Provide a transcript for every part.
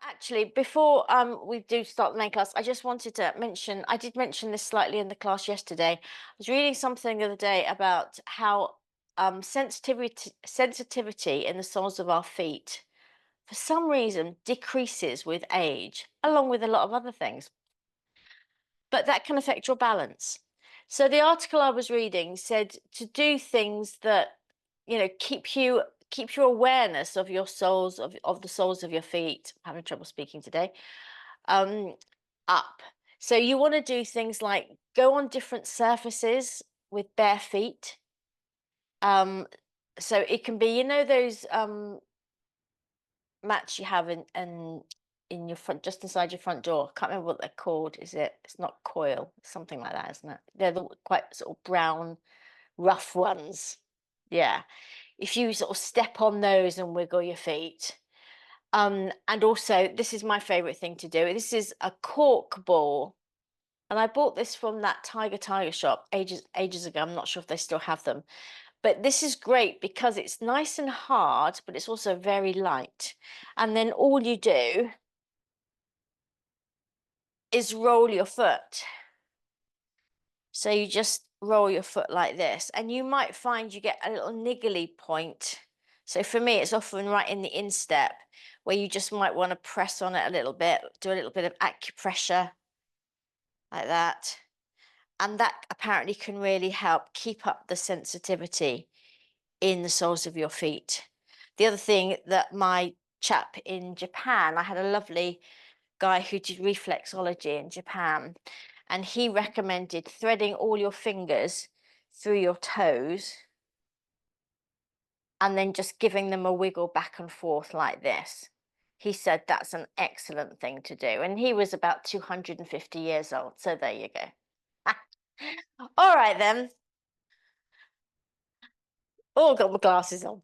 Actually, before we do start the main class, I just wanted to mention, I did mention this slightly in the class yesterday. I was reading something the other day about how sensitivity in the soles of our feet, for some reason, decreases with age, along with a lot of other things. But that can affect your balance. So the article I was reading said to do things that, keep your awareness of your soles of the soles of your feet. I'm having trouble speaking today. Um, up. So you want to do things like go on different surfaces with bare feet. Um, so it can be, those mats you have in your front, just inside your front door. Can't remember what they're called. It's not coil, something like that, isn't it? They're the quite sort of brown, rough ones. Yeah. If you sort of step on those and wiggle your feet. And also, this is my favorite thing to do. This is a cork ball. And I bought this from that Tiger shop ages ago. I'm not sure if they still have them. But this is great because it's nice and hard, but it's also very light. And then all you do is roll your foot. So you just roll your foot like this, and you might find you get a little niggly point. So for me, it's often right in the instep where you just might want to press on it a little bit, do a little bit of acupressure like that. And that apparently can really help keep up the sensitivity in the soles of your feet. The other thing that my chap in Japan, I had a lovely guy who did reflexology in Japan, and he recommended threading all your fingers through your toes and then just giving them a wiggle back and forth like this. He said that's an excellent thing to do. And he was about 250 years old. So there you go. All right, then. Oh, got my glasses on.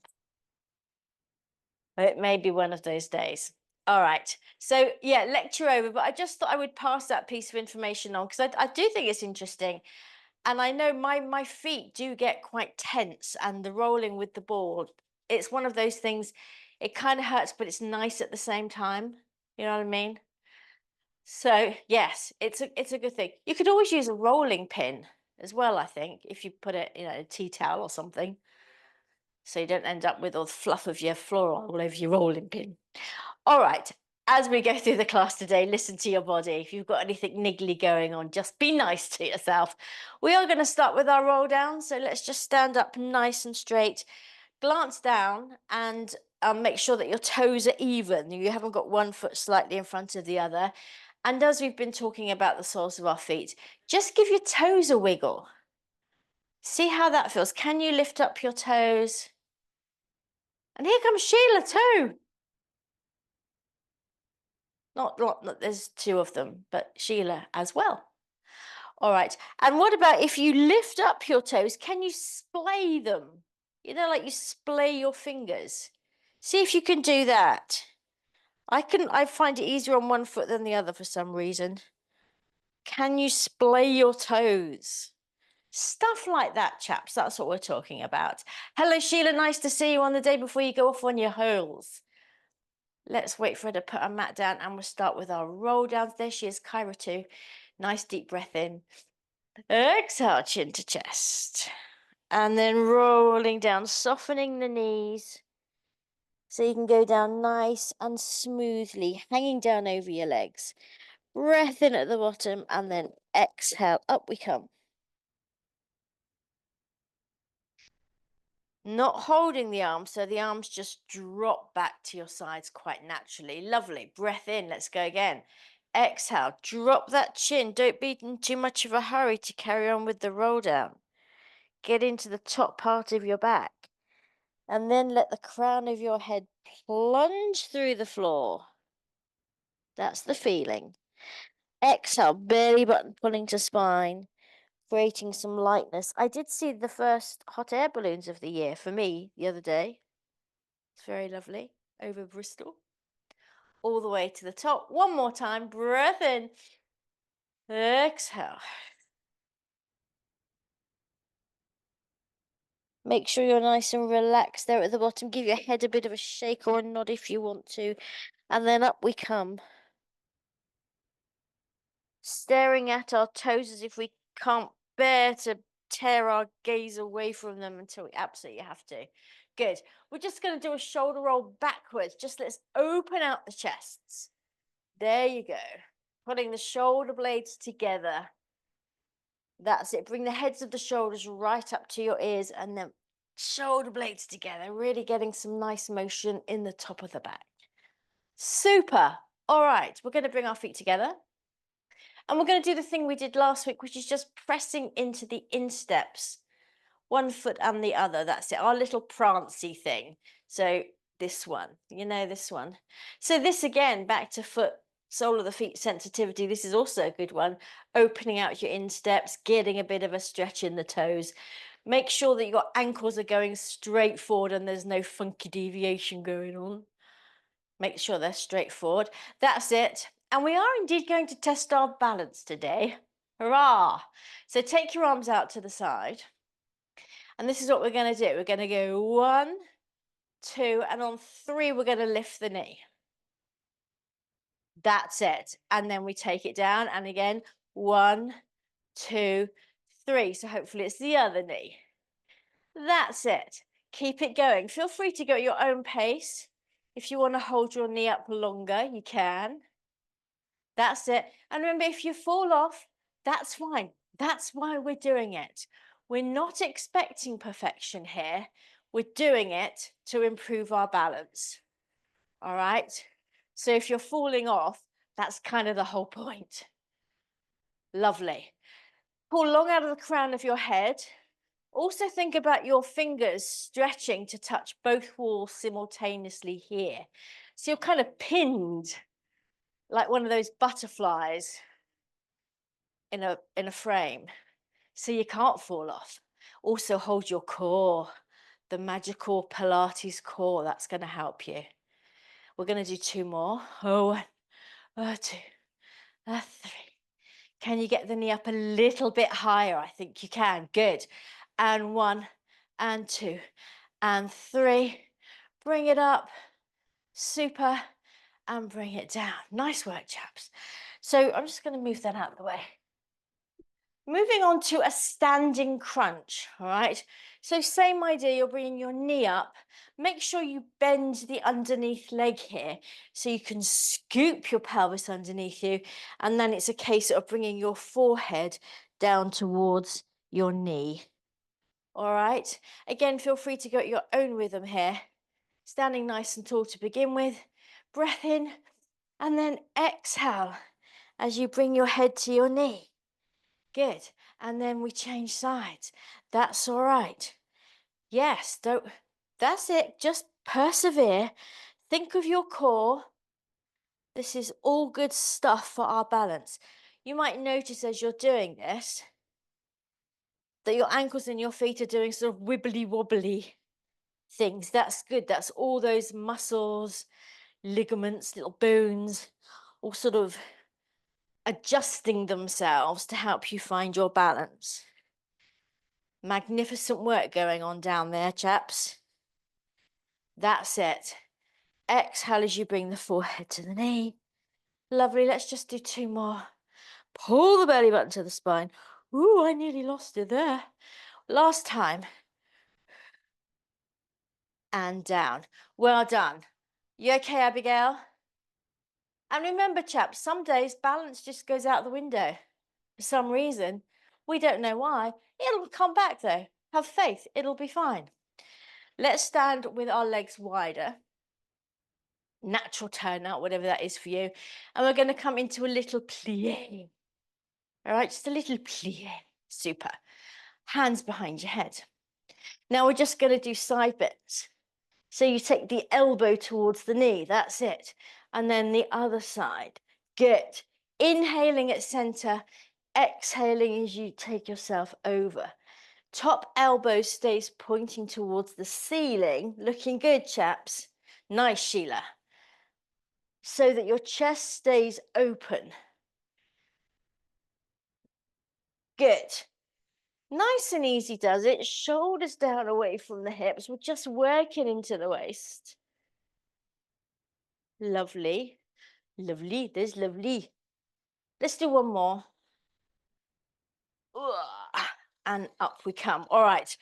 It may be one of those days. All right. So, yeah, lecture over. But I just thought I would pass that piece of information on because I do think it's interesting. And I know my feet do get quite tense, and the rolling with the ball, it's one of those things, it kind of hurts, but it's nice at the same time. You know what I mean? So yes, it's a good thing. You could always use a rolling pin as well, I think, if you put it, a tea towel or something. So you don't end up with all the fluff of your floor all over your rolling pin. All right. As we go through the class today, listen to your body. If you've got anything niggly going on, just be nice to yourself. We are going to start with our roll down. So let's just stand up nice and straight, glance down, and make sure that your toes are even. You haven't got one foot slightly in front of the other. And as we've been talking about the soles of our feet, just give your toes a wiggle. See how that feels. Can you lift up your toes? And here comes Sheila too. Not there's two of them, but Sheila as well. All right. And what about if you lift up your toes, can you splay them? Like you splay your fingers. See if you can do that. I find it easier on one foot than the other for some reason. Can you splay your toes? Stuff like that, chaps. That's what we're talking about. Hello, Sheila. Nice to see you on the day before you go off on your holes. Let's wait for her to put her mat down, and we'll start with our roll downs. There she is, Kyra too. Nice deep breath in. Exhale, chin to chest. And then rolling down, softening the knees. So you can go down nice and smoothly, hanging down over your legs. Breath in at the bottom, and then exhale, up we come. Not holding the arms, so the arms just drop back to your sides quite naturally. Lovely. Breath in. Let's go again. Exhale. Drop that chin. Don't be in too much of a hurry to carry on with the roll down. Get into the top part of your back. And then let the crown of your head plunge through the floor. That's the feeling. Exhale. Belly button pulling to spine, creating some lightness. I did see the first hot air balloons of the year for me the other day. It's very lovely. Over Bristol. All the way to the top. One more time. Breath in. Exhale. Make sure you're nice and relaxed there at the bottom. Give your head a bit of a shake or a nod if you want to. And then up we come, staring at our toes as if we can't bear to tear our gaze away from them until we absolutely have to. Good. We're just going to do a shoulder roll backwards. Just let's open out the chests. There you go. Putting the shoulder blades together. That's it. Bring the heads of the shoulders right up to your ears and then shoulder blades together, really getting some nice motion in the top of the back. Super. All right, we're going to bring our feet together. And we're going to do the thing we did last week, which is just pressing into the insteps, one foot and the other. That's it, our little prancy thing. So this one, this one. So this again, back to foot, sole of the feet sensitivity. This is also a good one. Opening out your insteps, getting a bit of a stretch in the toes. Make sure that your ankles are going straight forward and there's no funky deviation going on. Make sure they're straightforward. That's it. And we are indeed going to test our balance today. Hurrah! So take your arms out to the side. And this is what we're going to do. We're going to go 1, 2, and on 3, we're going to lift the knee. That's it. And then we take it down. And again, 1, 2, 3. So hopefully it's the other knee. That's it. Keep it going. Feel free to go at your own pace. If you want to hold your knee up longer, you can. That's it. And remember, if you fall off, that's fine. That's why we're doing it. We're not expecting perfection here. We're doing it to improve our balance. All right. So if you're falling off, that's kind of the whole point. Lovely. Pull long out of the crown of your head. Also think about your fingers stretching to touch both walls simultaneously here. So you're kind of pinned like one of those butterflies in a frame, so you can't fall off. Also hold your core, the magical Pilates core. That's going to help you. We're going to do 2 more. 1, 2, 3. Can you get the knee up a little bit higher? I think you can. Good. And 1 and 2 and 3. Bring it up. Super. And bring it down. Nice work, chaps. So I'm just going to move that out of the way. Moving on to a standing crunch, all right? So same idea, you're bringing your knee up. Make sure you bend the underneath leg here so you can scoop your pelvis underneath you. And then it's a case of bringing your forehead down towards your knee. All right? Again, feel free to go at your own rhythm here. Standing nice and tall to begin with. Breath in and then exhale as you bring your head to your knee. Good. And then we change sides. That's all right. Yes, that's it. Just persevere. Think of your core. This is all good stuff for our balance. You might notice as you're doing this that your ankles and your feet are doing sort of wibbly wobbly things. That's good. That's all those muscles, ligaments, little bones, all sort of adjusting themselves to help you find your balance. Magnificent work going on down there, chaps. That's it. Exhale as you bring the forehead to the knee. Lovely. Let's just do 2 more. Pull the belly button to the spine. Ooh, I nearly lost it there. Last time. And down. Well done. You okay, Abigail? And remember, chaps, some days balance just goes out the window. For some reason. We don't know why. It'll come back though. Have faith. It'll be fine. Let's stand with our legs wider. Natural turnout, whatever that is for you. And we're going to come into a little plie. All right, just a little plie. Super. Hands behind your head. Now we're just going to do side bends. So you take the elbow towards the knee. That's it. And then the other side. Good. Inhaling at center. Exhaling as you take yourself over. Top elbow stays pointing towards the ceiling. Looking good, chaps. Nice, Sheila. So that your chest stays open. Good. Nice and easy does it. Shoulders down away from the hips. We're just working into the waist. Lovely. Lovely. There's lovely. Let's do one more. Ugh. And up we come. All right.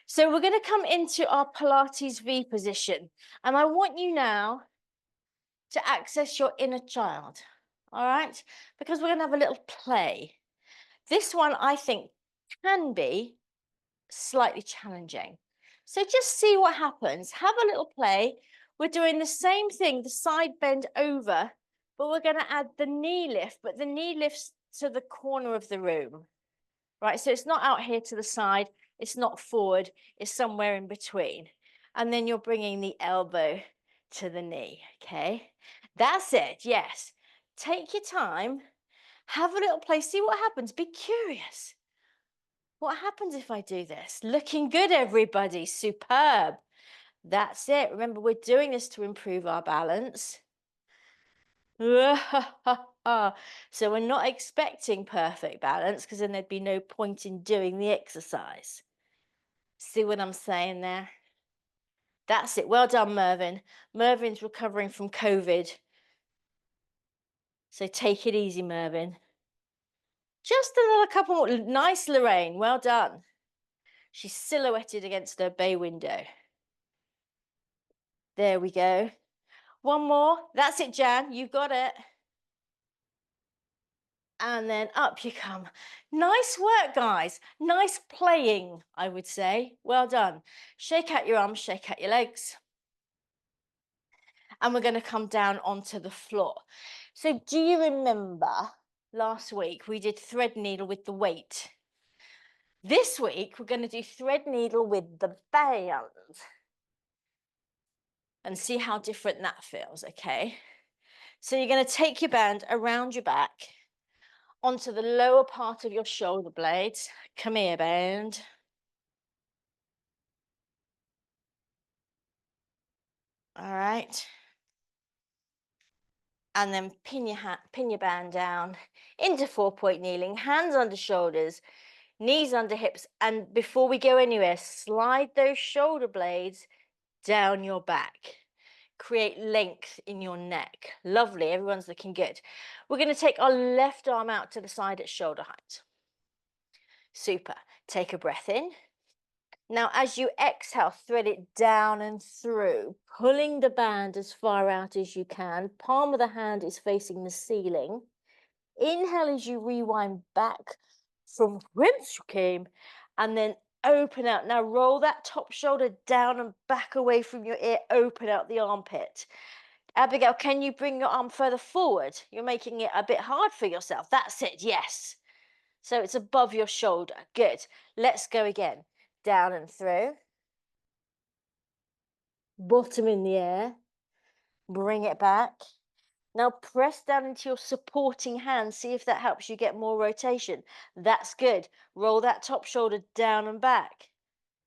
So we're going to come into our Pilates V position. And I want you now to access your inner child. All right. Because we're going to have a little play. This one, I think, can be slightly challenging. So just see what happens. Have a little play. We're doing the same thing, the side bend over, but we're going to add the knee lift, but the knee lifts to the corner of the room, right? So it's not out here to the side, it's not forward, it's somewhere in between. And then you're bringing the elbow to the knee, okay? That's it, yes. Take your time, have a little play, see what happens, be curious. What happens if I do this? Looking good, everybody. Superb. That's it. Remember, we're doing this to improve our balance. So we're not expecting perfect balance because then there'd be no point in doing the exercise. See what I'm saying there? That's it. Well done, Mervyn. Mervyn's recovering from COVID. So take it easy, Mervyn. Just another couple more. Nice, Lorraine. Well done. She's silhouetted against her bay window. There we go. One more. That's it, Jan. You've got it. And then up you come. Nice work, guys. Nice playing, I would say. Well done. Shake out your arms, shake out your legs. And we're going to come down onto the floor. So do you remember last week we did thread needle with the weight? This week we're going to do thread needle with the band. And see how different that feels, okay? So you're going to take your band around your back onto the lower part of your shoulder blades. Come here, band. All right. And then pin your band down into 4-point kneeling, hands under shoulders, knees under hips. And before we go anywhere, slide those shoulder blades down your back. Create length in your neck. Lovely, everyone's looking good. We're going to take our left arm out to the side at shoulder height. Super. Take a breath in. Now, as you exhale, thread it down and through, pulling the band as far out as you can. Palm of the hand is facing the ceiling. Inhale as you rewind back from whence you came, and then open out. Now, roll that top shoulder down and back away from your ear. Open out the armpit. Abigail, can you bring your arm further forward? You're making it a bit hard for yourself. That's it, yes. So it's above your shoulder. Good. Let's go again. Down and through. Bottom in the air. Bring it back. Now press down into your supporting hand. See if that helps you get more rotation. That's good. Roll that top shoulder down and back.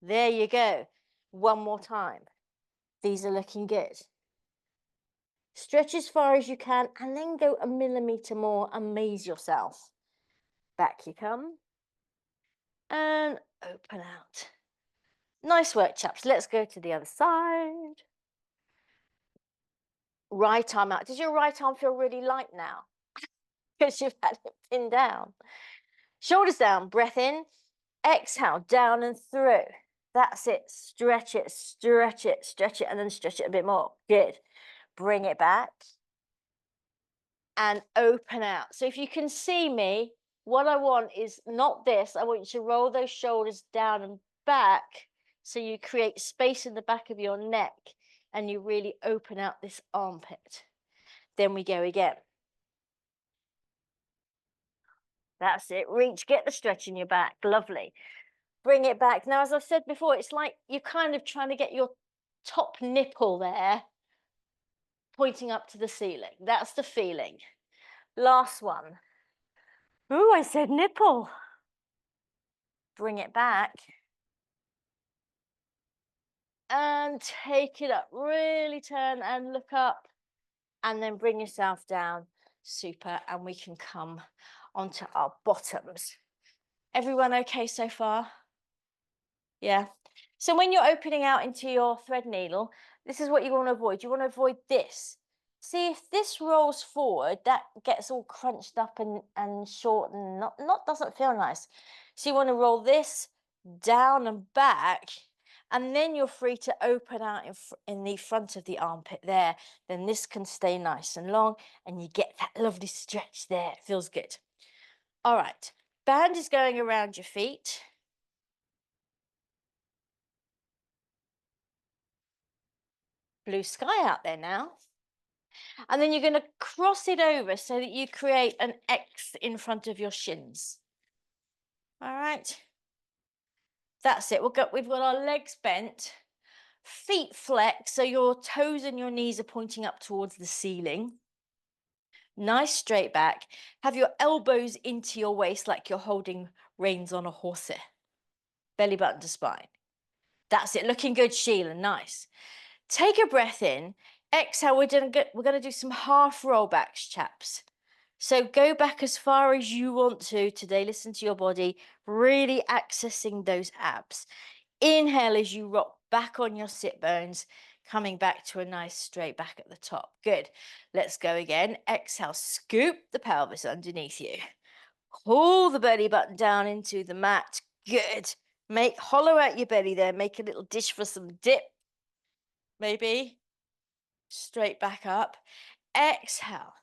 There you go. One more time. These are looking good. Stretch as far as you can and then go a millimeter more. Amaze yourself. Back you come. And open out. Nice work, chaps. Let's go to the other side. Right arm out. Does your right arm feel really light now? Because you've had it pinned down. Shoulders down, breath in. Exhale, down and through. That's it. Stretch it, stretch it, stretch it, and then stretch it a bit more. Good. Bring it back. And open out. So if you can see me, what I want is not this. I want you to roll those shoulders down and back so you create space in the back of your neck and you really open out this armpit. Then we go again. That's it. Reach, get the stretch in your back. Lovely. Bring it back. Now, as I've said before, it's like you're kind of trying to get your top nipple there pointing up to the ceiling. That's the feeling. Last one. Ooh, I said nipple. Bring it back. And take it up. Really turn and look up. And then bring yourself down. Super. And we can come onto our bottoms. Everyone okay so far? Yeah. So when you're opening out into your thread needle, this is what you want to avoid. You want to avoid this. See, if this rolls forward, that gets all crunched up and short and not doesn't feel nice. So you want to roll this down and back, and then you're free to open out in the front of the armpit there. Then this can stay nice and long, and you get that lovely stretch there. It feels good. All right, band is going around your feet. Blue sky out there now. And then you're going to cross it over so that you create an X in front of your shins. All right. That's it. We've got our legs bent, feet flex, so your toes and your knees are pointing up towards the ceiling. Nice straight back. Have your elbows into your waist like you're holding reins on a horse here. Belly button to spine. That's it. Looking good, Sheila. Nice. Take a breath in. Exhale. We're going to do some half rollbacks, chaps. So go back as far as you want to today. Listen to your body, really accessing those abs. Inhale as you rock back on your sit bones, coming back to a nice straight back at the top. Good. Let's go again. Exhale, scoop the pelvis underneath you. Pull the belly button down into the mat. Good. Hollow out your belly there. Make a little dish for some dip. Maybe. Straight back up. Exhale.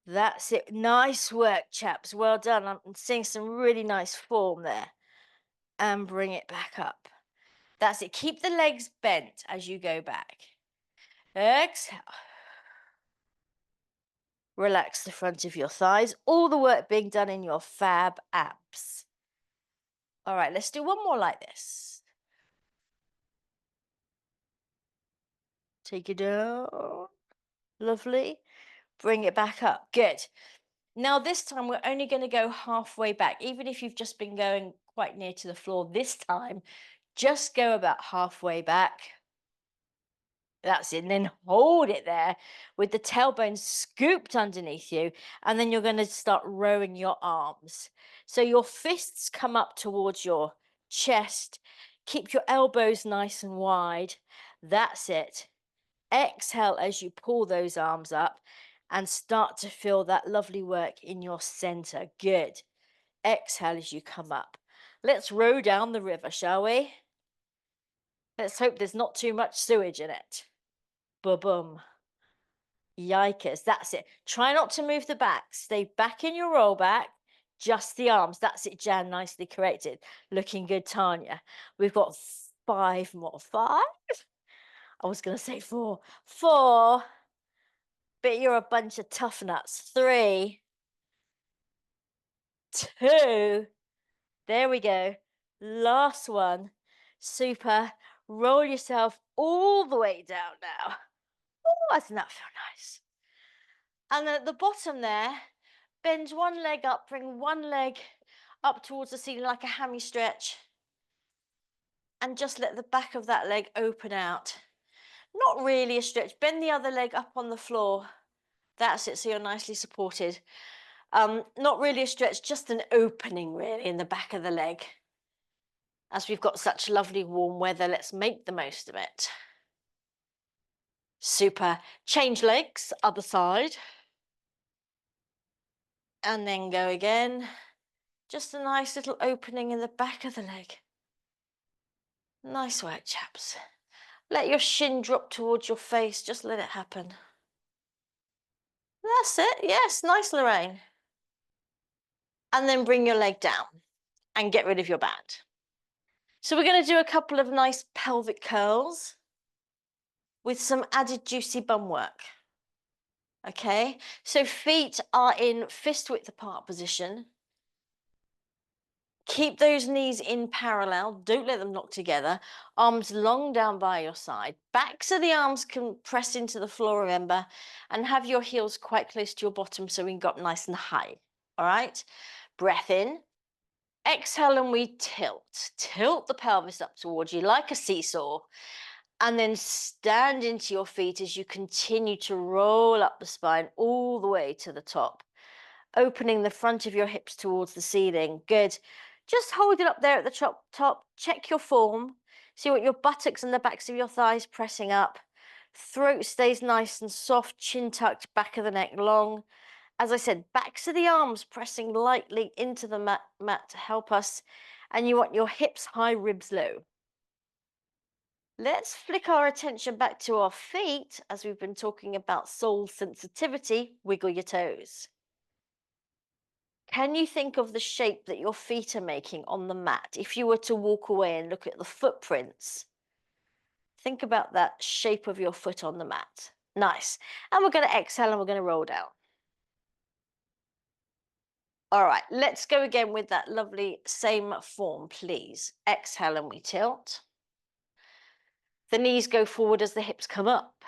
That's it. Nice work, chaps. Well done. I'm seeing some really nice form there. And bring it back up. That's it. Keep the legs bent as you go back. Exhale. Relax the front of your thighs. All the work being done in your fab abs. All right, let's do one more like this. Take it down. Lovely. Bring it back up. Good. Now, this time we're only going to go halfway back. Even if you've just been going quite near to the floor this time, just go about halfway back. That's it. And then hold it there with the tailbone scooped underneath you. And then you're going to start rowing your arms. So your fists come up towards your chest. Keep your elbows nice and wide. That's it. Exhale as you pull those arms up and start to feel that lovely work in your center. Good. Exhale as you come up. Let's row down the river, shall we? Let's hope there's not too much sewage in it. Ba-boom. Yikers. That's it. Try not to move the back. Stay back in your roll back. Just the arms. That's it, Jan. Nicely corrected. Looking good, Tanya. We've got 5 more. 5? I was going to say 4. 4. But you're a bunch of tough nuts. 3. 2. There we go. Last one. Super. Roll yourself all the way down now. Oh, doesn't that feel nice? And then at the bottom there, bend one leg up, bring one leg up towards the ceiling like a hammy stretch. And just let the back of that leg open out. Not really a stretch. Bend the other leg up on the floor. That's it, so you're nicely supported. Not really a stretch, just an opening really in the back of the leg. As we've got such lovely warm weather, let's make the most of it. Super. Change legs, other side. And then go again. Just a nice little opening in the back of the leg. Nice work, chaps. Let your shin drop towards your face. Just let it happen. That's it. Yes, nice, Lorraine. And then bring your leg down and get rid of your band. So we're going to do a couple of nice pelvic curls with some added juicy bum work. Okay, so feet are in fist width apart position. Keep those knees in parallel. Don't let them knock together. Arms long down by your side. Back so the arms can press into the floor, remember, and have your heels quite close to your bottom so we can go up nice and high. All right, breath in. Exhale and we tilt. Tilt the pelvis up towards you like a seesaw. And then stand into your feet as you continue to roll up the spine all the way to the top. Opening the front of your hips towards the ceiling. Good. Just hold it up there at the top. Check your form. See what your buttocks and the backs of your thighs pressing up. Throat stays nice and soft, chin tucked, back of the neck long. As I said, backs of the arms pressing lightly into the mat to help us. And you want your hips high, ribs low. Let's flick our attention back to our feet as we've been talking about soul sensitivity. Wiggle your toes. Can you think of the shape that your feet are making on the mat? If you were to walk away and look at the footprints, think about that shape of your foot on the mat. Nice. And we're going to exhale and we're going to roll down. All right, let's go again with that lovely same form, please. Exhale and we tilt. The knees go forward as the hips come up.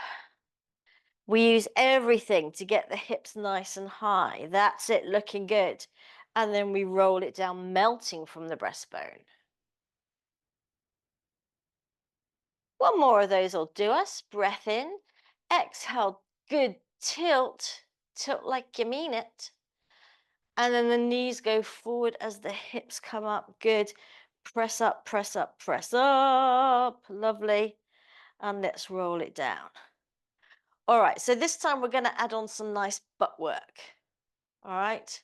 We use everything to get the hips nice and high. That's it, looking good. And then we roll it down, melting from the breastbone. One more of those will do us. Breath in. Exhale, good tilt. Tilt like you mean it. And then the knees go forward as the hips come up. Good. Press up, press up, press up. Lovely. And let's roll it down. All right, so this time we're going to add on some nice butt work. All right.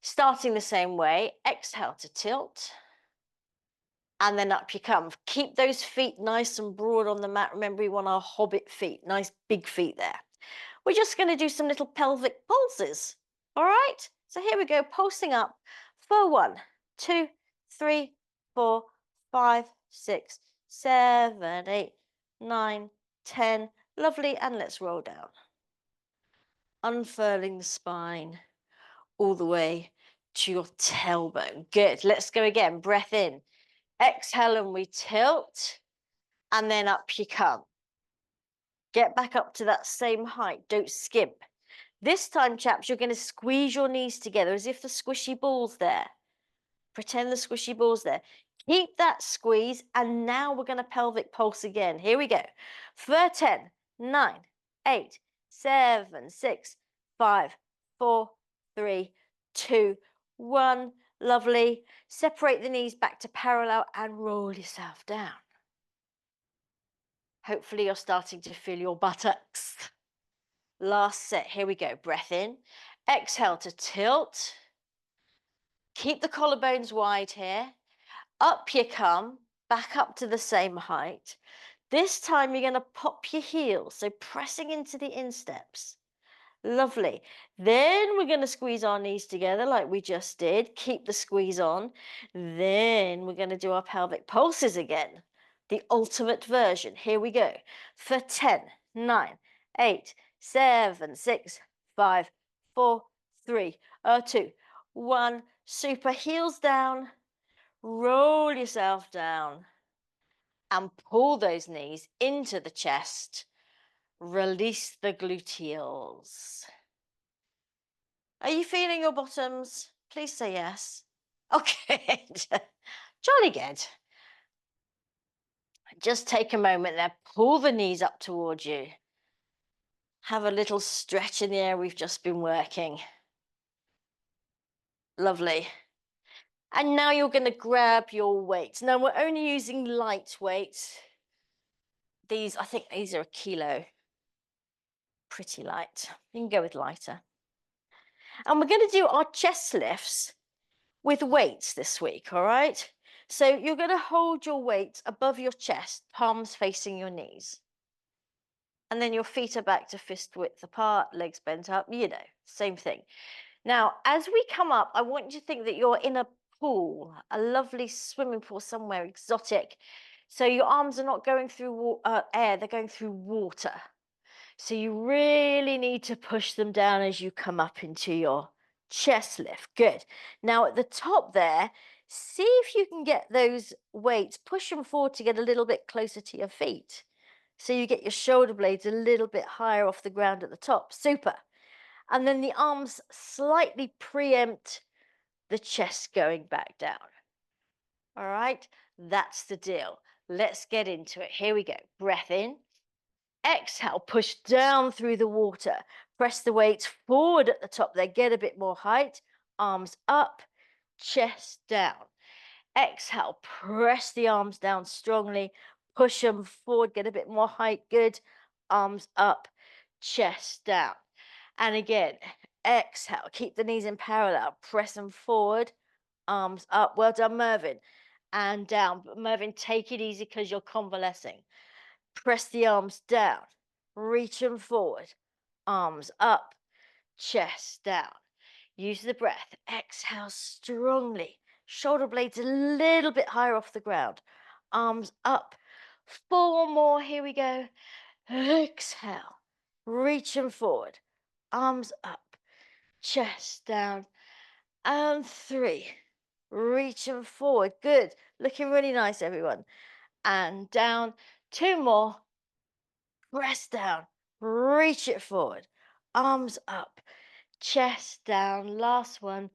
Starting the same way. Exhale to tilt. And then up you come. Keep those feet nice and broad on the mat. Remember, we want our hobbit feet, nice big feet there. We're just going to do some little pelvic pulses. All right? So here we go, pulsing up for 1, 2, 3, 4, 5, 6, 7, 8, 9, 10. Lovely. And let's roll down. Unfurling the spine all the way to your tailbone. Good. Let's go again. Breath in. Exhale and we tilt, and then up you come. Get back up to that same height. Don't skimp. This time, chaps, you're going to squeeze your knees together as if the squishy ball's there. Pretend the squishy ball's there. Keep that squeeze, and now we're going to pelvic pulse again. Here we go. For 10, 9, 8, 7, 6, 5, 4, 3, 2, 1. Lovely. Separate the knees back to parallel and roll yourself down. Hopefully you're starting to feel your buttocks. Last set. Here we go. Breath in. Exhale to tilt. Keep the collarbones wide here. Up you come. Back up to the same height. This time you're going to pop your heels. So pressing into the insteps. Lovely. Then we're going to squeeze our knees together like we just did. Keep the squeeze on. Then we're going to do our pelvic pulses again. The ultimate version. Here we go. For 10, 9, 8, 7, 6, 5, 4, 3, 2, 1. Super. Heels down. Roll yourself down. And pull those knees into the chest. Release the gluteals. Are you feeling your bottoms? Please say yes. Okay, jolly good. Just take a moment there, pull the knees up towards you. Have a little stretch in the air we've just been working. Lovely. And now you're going to grab your weights. Now we're only using light weights. I think these are a kilo. Pretty light. You can go with lighter. And we're going to do our chest lifts with weights this week, all right? So you're going to hold your weight above your chest, palms facing your knees. And then your feet are back to fist width apart, legs bent up, same thing. Now, as we come up, I want you to think that you're in a pool, a lovely swimming pool somewhere exotic. So your arms are not going through air, they're going through water. So you really need to push them down as you come up into your chest lift. Good. Now at the top there, see if you can get those weights, push them forward to get a little bit closer to your feet. So you get your shoulder blades a little bit higher off the ground at the top. Super. And then the arms slightly preempt the chest going back down. All right, that's the deal. Let's get into it. Here we go. Breath in. Exhale, push down through the water. Press the weights forward at the top there. Get a bit more height. Arms up, chest down. Exhale, press the arms down strongly. Push them forward, get a bit more height. Good. arms up, chest down. And again, exhale, keep the knees in parallel, press them forward, arms up. Well done, Mervyn. And down. But Mervyn, take it easy because you're convalescing. Press the arms down, reach them forward, arms up, chest down. Use the breath. Exhale strongly. Shoulder blades a little bit higher off the ground. Arms up. 4 more. Here we go. Exhale. Reach them forward. Arms up. Chest down. And 3. Reach them forward. Good. Looking really nice, everyone. And down. 2 more. Press down. Reach it forward. Arms up. Chest down. Last one.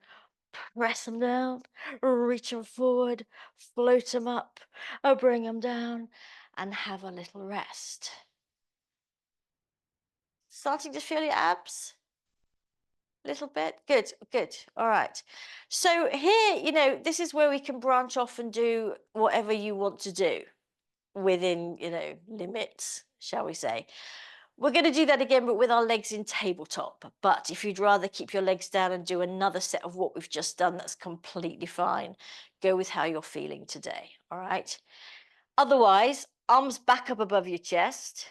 Press them down, reach them forward, float them up, or bring them down, and have a little rest. Starting to feel your abs? A little bit? Good, good. All right. So here, this is where we can branch off and do whatever you want to do within, limits, shall we say. We're going to do that again, but with our legs in tabletop. But if you'd rather keep your legs down and do another set of what we've just done, that's completely fine. Go with how you're feeling today, all right? Otherwise, arms back up above your chest.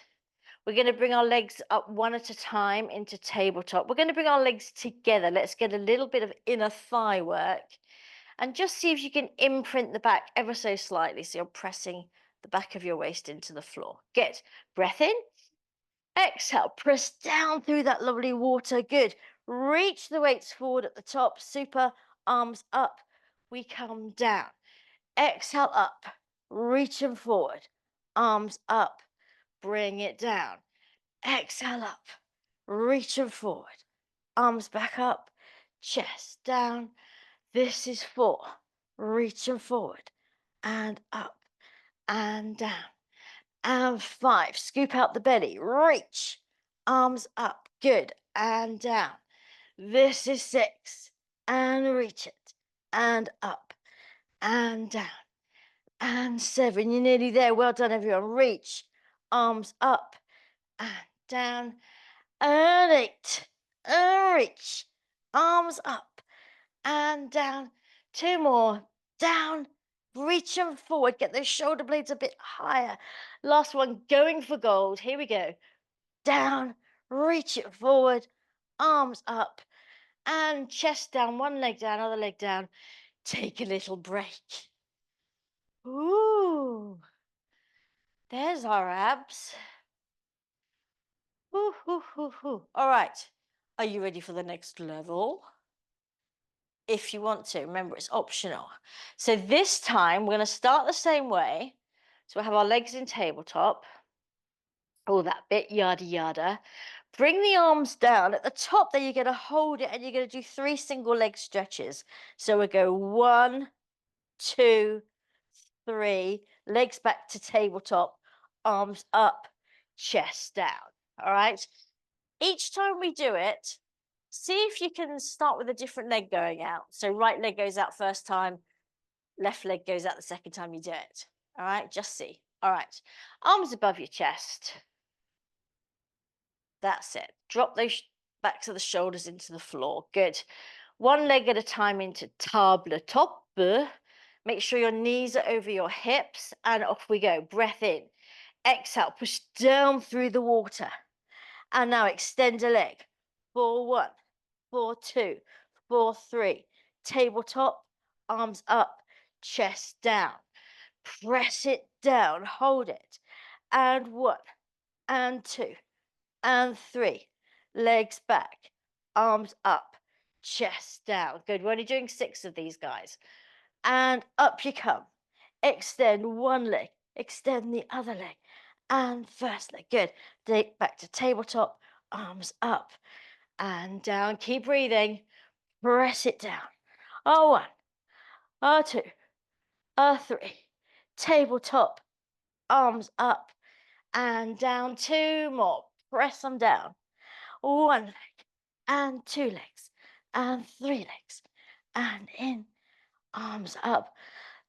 We're going to bring our legs up one at a time into tabletop. We're going to bring our legs together. Let's get a little bit of inner thigh work. And just see if you can imprint the back ever so slightly. So you're pressing the back of your waist into the floor. Good. Breath in. Exhale, press down through that lovely water. Good. Reach the weights forward at the top. Super. Arms up. We come down. Exhale up. Reach them forward. Arms up. Bring it down. Exhale up. Reach them forward. Arms back up. Chest down. This is 4. Reach them forward. And up. And down. And 5, scoop out the belly, reach, arms up, good, and down. This is 6, and reach it, and up, and down, and 7. You're nearly there. Well done, everyone. Reach, arms up, and down, and 8, and reach, arms up, and down. 2 more, down, reach them forward, get those shoulder blades a bit higher. Last one, going for gold. Here we go. Down, reach it forward, arms up, and chest down. One leg down, other leg down. Take a little break. Ooh, there's our abs. Ooh, ooh, ooh, ooh. All right. Are you ready for the next level? If you want to, remember it's optional. So this time we're going to start the same way. So we'll have our legs in tabletop, all that bit, yada, yada. Bring the arms down. At the top there, you're going to hold it and you're going to do 3 single leg stretches. So we'll go 1, 2, 3, legs back to tabletop, arms up, chest down. All right. Each time we do it, see if you can start with a different leg going out. So right leg goes out first time, left leg goes out the second time you do it. All right, just see. All right, arms above your chest. That's it. Drop those back to the shoulders into the floor. Good. One leg at a time into table top. Make sure your knees are over your hips and off we go. Breath in. Exhale, push down through the water. And now extend a leg. 4, 1, 4, 2, 4, 3. Tabletop, arms up, chest down. Press it down, hold it. And 1, and 2, and 3. Legs back, arms up, chest down. Good. We're only doing 6 of these, guys. And up you come. Extend one leg, extend the other leg, and first leg. Good. Take back to tabletop, arms up and down. Keep breathing. Press it down. A 1, a 2, a 3. Tabletop, arms up and down. 2 more. Press them down. 1 leg and 2 legs and 3 legs and in. Arms up.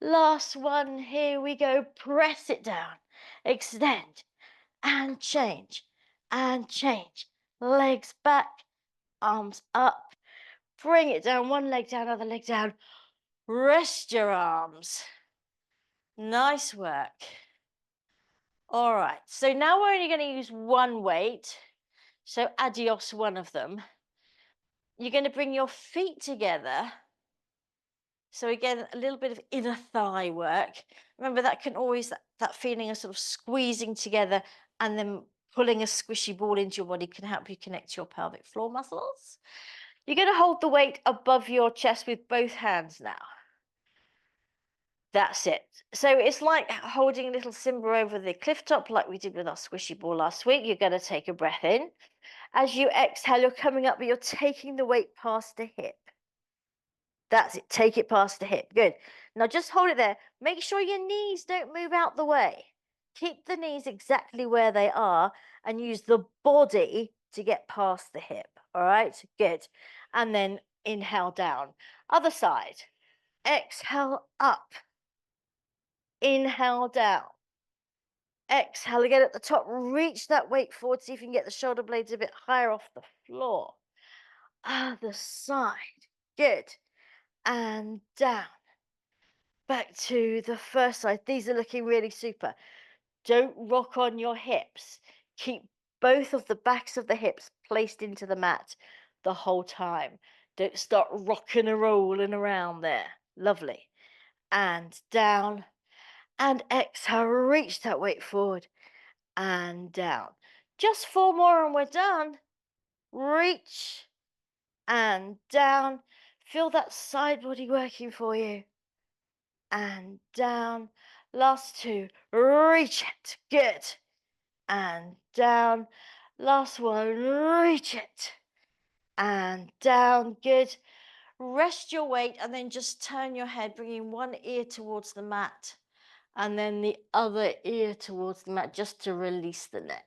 Last one. Here we go. Press it down. Extend and change. and change. Legs back, arms up. Bring it down, one leg down, other leg down. Rest your arms. Nice work. All right, so now we're only going to use one weight. So adios one of them. You're going to bring your feet together. So again, a little bit of inner thigh work. Remember, that can always, that feeling of sort of squeezing together and then pulling a squishy ball into your body can help you connect to your pelvic floor muscles. You're going to hold the weight above your chest with both hands now. That's it. So it's like holding a little Simba over the cliff top, like we did with our squishy ball last week. You're going to take a breath in. As you exhale, you're coming up, but you're taking the weight past the hip. That's it. Take it past the hip. Good. Now just hold it there. Make sure your knees don't move out the way. Keep the knees exactly where they are and use the body to get past the hip. All right. Good. And then inhale down. Other side. Exhale up. Inhale down. Exhale again at the top. Reach that weight forward. See if you can get the shoulder blades a bit higher off the floor. Other side. Good. And down. Back to the first side. These are looking really super. Don't rock on your hips. Keep both of the backs of the hips placed into the mat the whole time. Don't start rocking and rolling around there. Lovely. And down. And exhale. Reach that weight forward. And down. Just 4 more and we're done. Reach. And down. Feel that side body working for you. And down. Last 2. Reach it. Good. And down. Last one. Reach it. And down. Good. Rest your weight and then just turn your head, bringing one ear towards the mat and then the other ear towards the mat just to release the neck.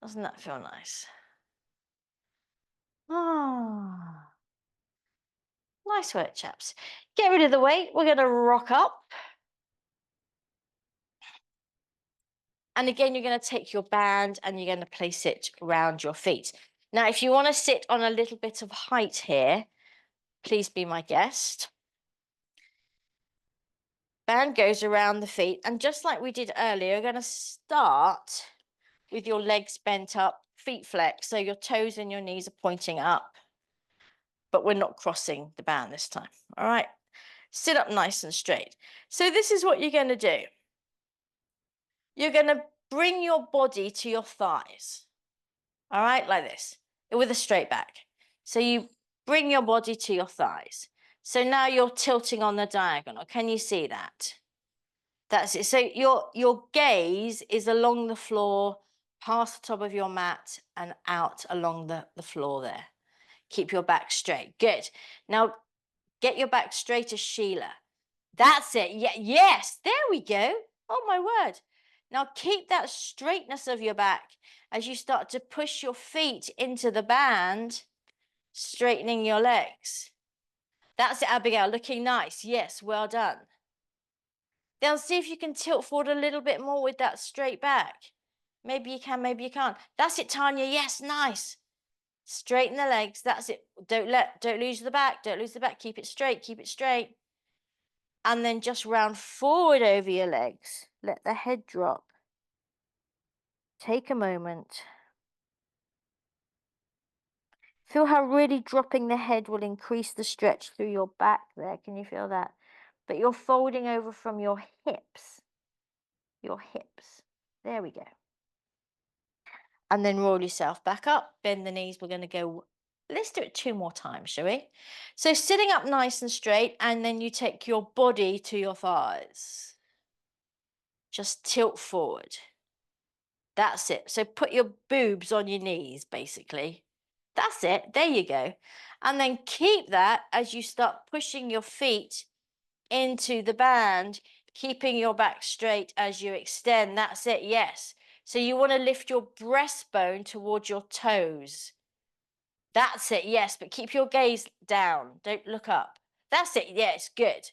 Doesn't that feel nice? Ah, nice work, chaps. Get rid of the weight. We're going to rock up. And again, you're going to take your band and you're going to place it around your feet. Now, if you want to sit on a little bit of height here, please be my guest. Band goes around the feet. And just like we did earlier, you're going to start with your legs bent up, feet flexed. So your toes and your knees are pointing up, but we're not crossing the band this time. All right. Sit up nice and straight. So this is what you're going to do. You're going to bring your body to your thighs. All right, like this, with a straight back. So you bring your body to your thighs. So now you're tilting on the diagonal. Can you see that? That's it. So your gaze is along the floor, past the top of your mat and out along the floor there. Keep your back straight. Good. Now get your back straight as Sheila. That's it. Yeah, yes, there we go. Oh my word. Now keep that straightness of your back as you start to push your feet into the band, straightening your legs. That's it, Abigail, looking nice. Yes, well done. Now see if you can tilt forward a little bit more with that straight back. Maybe you can, maybe you can't. That's it, Tanya. Yes, nice. Straighten the legs. That's it. Don't lose the back. Don't lose the back. Keep it straight. Keep it straight. And then just round forward over your legs. Let the head drop. Take a moment. Feel how really dropping the head will increase the stretch through your back there. Can you feel that? But you're folding over from your hips. Your hips. There we go. And then roll yourself back up. Bend the knees. We're going to go. Let's do it 2 more times, shall we? So sitting up nice and straight, and then you take your body to your thighs. Just tilt forward. That's it. So put your boobs on your knees, basically. That's it. There you go. And then keep that as you start pushing your feet into the band, keeping your back straight as you extend. That's it. Yes. So you want to lift your breastbone towards your toes. That's it. Yes. But keep your gaze down. Don't look up. That's it. Yes. Good.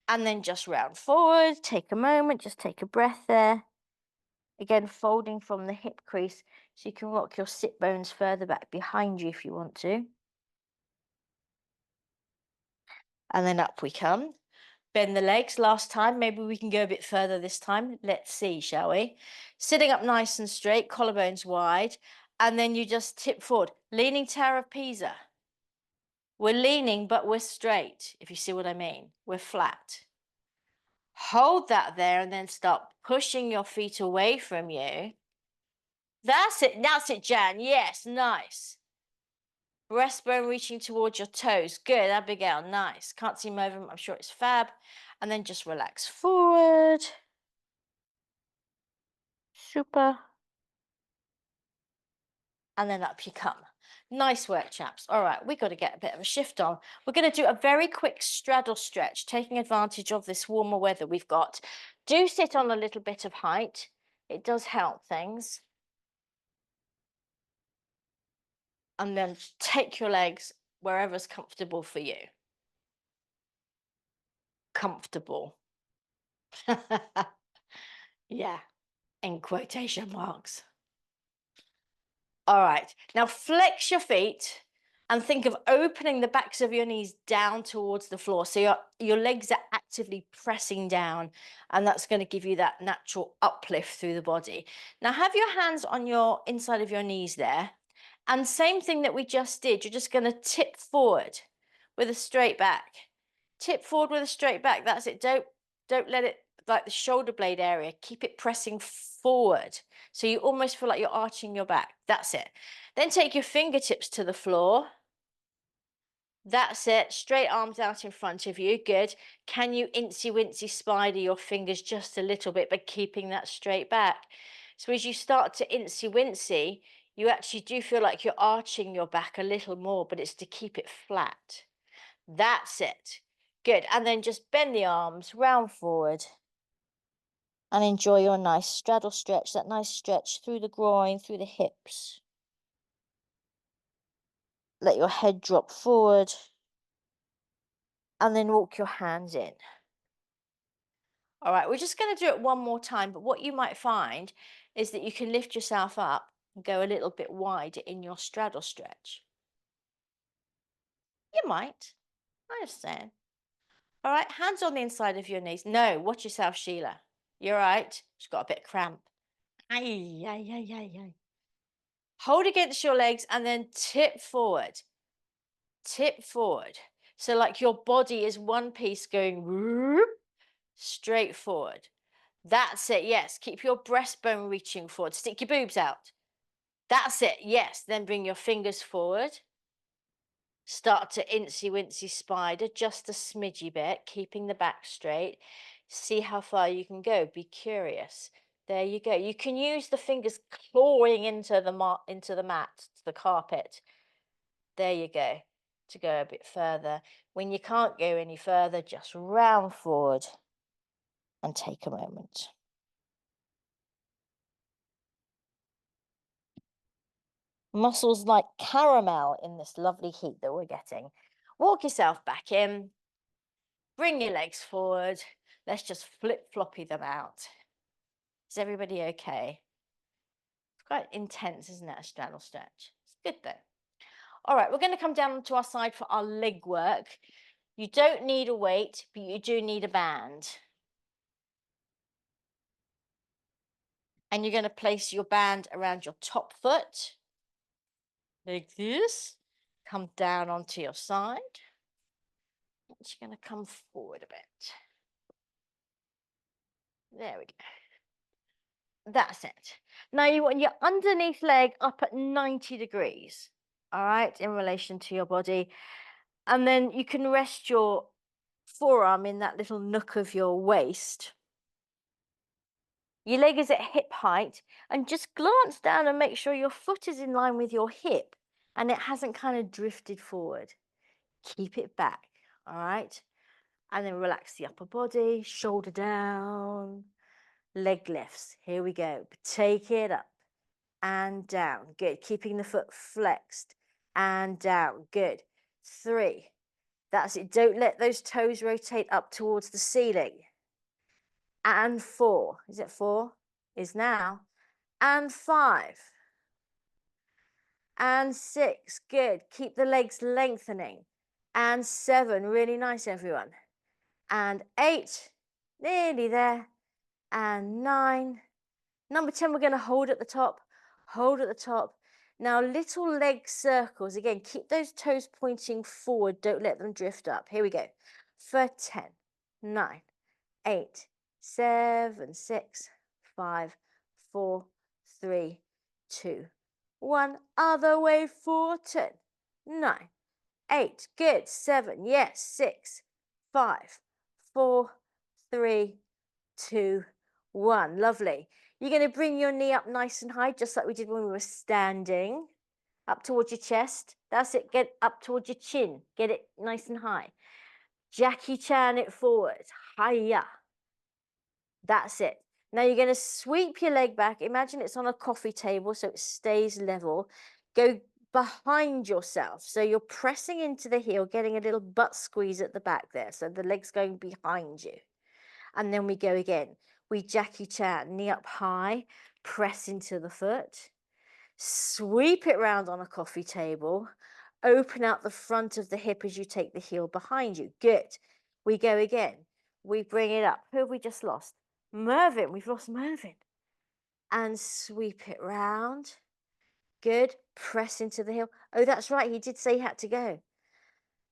And then just round forward. Take a moment. Just take a breath there. Again, folding from the hip crease so you can rock your sit bones further back behind you if you want to. And then up we come. Bend the legs last time. Maybe we can go a bit further this time. Let's see, shall we? Sitting up nice and straight, collarbones wide. And then you just tip forward. Leaning Tower of Pisa. We're leaning, but we're straight, if you see what I mean. We're flat. Hold that there and then start pushing your feet away from you. That's it, Jan. Yes, nice. Breastbone reaching towards your toes. Good, Abigail, nice. Can't see movement, I'm sure it's fab. And then just relax forward. Super. And then up you come. Nice work, chaps. All right, we've got to get a bit of a shift on. We're going to do a very quick straddle stretch, taking advantage of this warmer weather we've got. Do sit on a little bit of height. It does help things. And then take your legs wherever's comfortable for you. Comfortable. Yeah, in quotation marks. All right, now flex your feet and think of opening the backs of your knees down towards the floor. So your legs are actively pressing down, and that's going to give you that natural uplift through the body. Now have your hands on your inside of your knees there. And same thing that we just did, you're just going to tip forward with a straight back. Tip forward with a straight back. That's it. Don't let it, like the shoulder blade area, keep it pressing forward. So you almost feel like you're arching your back. That's it. Then take your fingertips to the floor. That's it. Straight arms out in front of you. Good. Can you incy wincy spider your fingers just a little bit, but keeping that straight back? So as you start to incy wincy, you actually do feel like you're arching your back a little more, but it's to keep it flat. That's it. Good. And then just bend the arms round forward and enjoy your nice straddle stretch, that nice stretch through the groin, through the hips. Let your head drop forward and then walk your hands in. All right, we're just going to do it one more time, but what you might find is that you can lift yourself up and go a little bit wider in your straddle stretch. You might. I understand. All right, hands on the inside of your knees. No, watch yourself, Sheila. You're right. She's got a bit of cramp. Ay, ay, ay, ay, ay. Hold against your legs and then tip forward. Tip forward. So like your body is one piece going whoop, straight forward. That's it. Yes. Keep your breastbone reaching forward. Stick your boobs out. That's it. Yes. Then bring your fingers forward. Start to incy wincy spider just a smidgy bit, keeping the back straight. See how far you can go. Be curious. There you go. You can use the fingers clawing into the mat, to the carpet. There you go. To go a bit further. When you can't go any further, just round forward and take a moment. Muscles like caramel in this lovely heat that we're getting. Walk yourself back in. Bring your legs forward. Let's just flip-floppy them out. Is everybody okay? It's quite intense, isn't it, a straddle stretch? It's good though. All right, we're going to come down to our side for our leg work. You don't need a weight, but you do need a band. And you're going to place your band around your top foot, like this. Come down onto your side. You're going to come forward a bit. There we go. That's it. Now you want your underneath leg up at 90 degrees, all right, in relation to your body. And then you can rest your forearm in that little nook of your waist. Your leg is at hip height, and just glance down and make sure your foot is in line with your hip and it hasn't kind of drifted forward. Keep it back, all right? And then relax the upper body, shoulder down, leg lifts. Here we go. Take it up and down. Good. Keeping the foot flexed and down. Good. 3. That's it. Don't let those toes rotate up towards the ceiling. And 4. Is it 4? is now. And 5. And 6, good. Keep the legs lengthening. And 7, really nice, everyone. And 8, nearly there. And 9. Number 10, we're going to hold at the top. Hold at the top. Now, little leg circles. Again, keep those toes pointing forward. Don't let them drift up. Here we go. For 10, 9, 8, 7, 6, 5, 4, 3, 2, 1. Other way for 10, 9, 8. Good. 7. Yes. 6, 5, 4, 3, 2, 1. Lovely. You're going to bring your knee up nice and high, just like we did when we were standing. Up towards your chest. That's it. Get up towards your chin. Get it nice and high. Jackie Chan it forward. Hiya. That's it. Now you're going to sweep your leg back. Imagine it's on a coffee table so it stays level. Go behind yourself. So you're pressing into the heel, getting a little butt squeeze at the back there. So the leg's going behind you. And then we go again. We Jackie Chan, knee up high, press into the foot. Sweep it round on a coffee table. Open out the front of the hip as you take the heel behind you. Good. We go again. We bring it up. Who have we just lost? Mervyn. We've lost Mervyn. And sweep it round. Good. Press into the heel. Oh, that's right. He did say he had to go.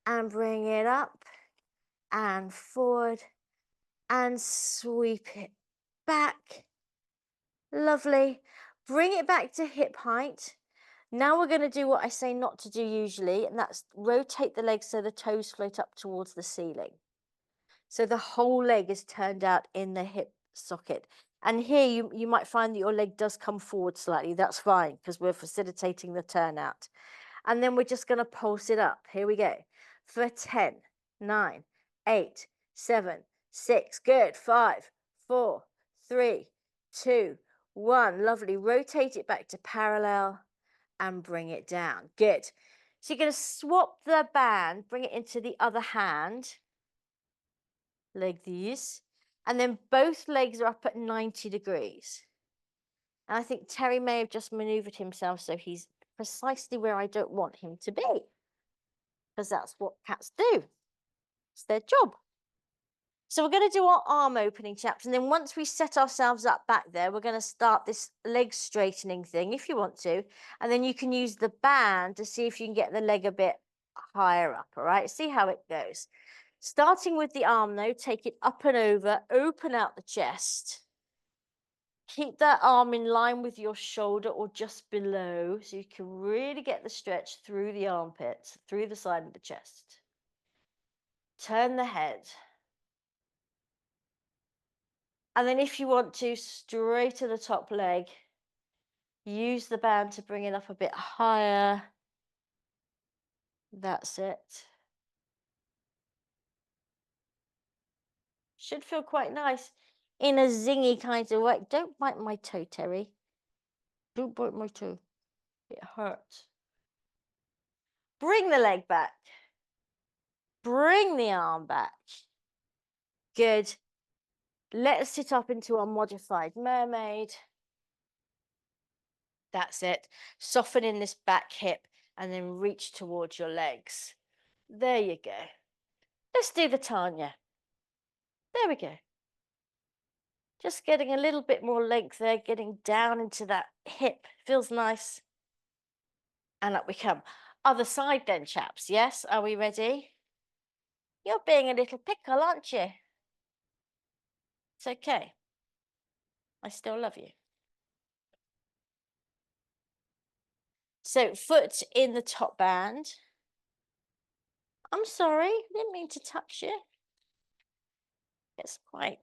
And bring it up and forward and sweep it back. Lovely. Bring it back to hip height. Now we're going to do what I say not to do usually, and that's rotate the legs so the toes float up towards the ceiling. So the whole leg is turned out in the hip socket. And here you might find that your leg does come forward slightly. That's fine because we're facilitating the turnout. And then we're just going to pulse it up. Here we go. For 10, 9, 8, 7, 6. Good. 5, 4, 3, 2, 1. Lovely. Rotate it back to parallel and bring it down. Good. So you're going to swap the band, bring it into the other hand, like this, and then both legs are up at 90 degrees. And I think Terry may have just maneuvered himself so he's precisely where I don't want him to be, because that's what cats do. It's their job. So we're going to do our arm opening chaps, and then once we set ourselves up back there, we're going to start this leg straightening thing if you want to, and then you can use the band to see if you can get the leg a bit higher up. All right, see how it goes. Starting with the arm though, take it up and over, open out the chest. Keep that arm in line with your shoulder or just below so you can really get the stretch through the armpits, through the side of the chest. Turn the head. And then if you want to, straight to the top leg, use the band to bring it up a bit higher. That's it. Should feel quite nice in a zingy kind of way. Don't bite my toe, Terry. Don't bite my toe. It hurts. Bring the leg back. Bring the arm back. Good. Let's sit up into our modified mermaid. That's it. Soften in this back hip and then reach towards your legs. There you go. Let's do the Tanya. There we go. Just getting a little bit more length there, getting down into that hip. Feels nice. And up we come. Other side then, chaps. Yes, are we ready? You're being a little pickle, aren't you? It's okay. I still love you. So foot in the top band. I'm sorry, didn't mean to touch you. It's quite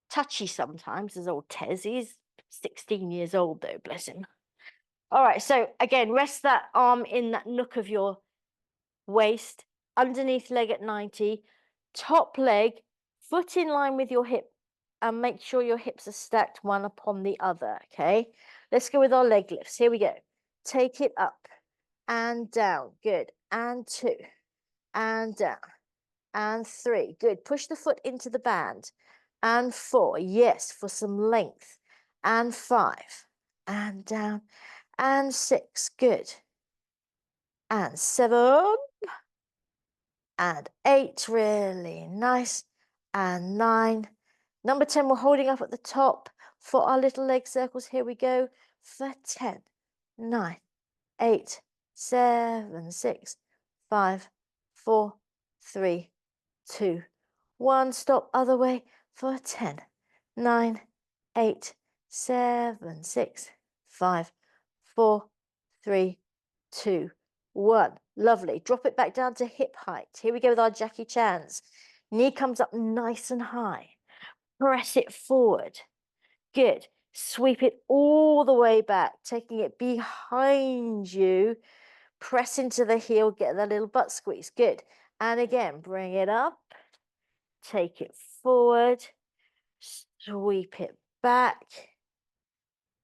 touchy sometimes, as old Tez. He's 16 years old though, bless him. All right, so again, rest that arm in that nook of your waist, underneath leg at 90, top leg, foot in line with your hip, and make sure your hips are stacked one upon the other, okay? Let's go with our leg lifts. Here we go. Take it up and down. Good. And 2. And down. and 3. Good. Push the foot into the band. And 4. Yes, for some length. And 5. And down. And 6. Good. And 7. And 8. Really nice. And 9. Number 10, we're holding up at the top for our little leg circles. Here we go. For 10, 9, 8, 7, 6, 5, 4, 3, 2, 1. Stop. Other way for 10, 9, 8, 7, 6, 5, 4, 3, 2, 1. Lovely. Drop it back down to hip height. Here we go with our Jackie Chans. Knee comes up nice and high. Press it forward. Good. Sweep it all the way back, taking it behind you. Press into the heel, get that little butt squeeze. Good. And again, bring it up. Take it forward. Sweep it back.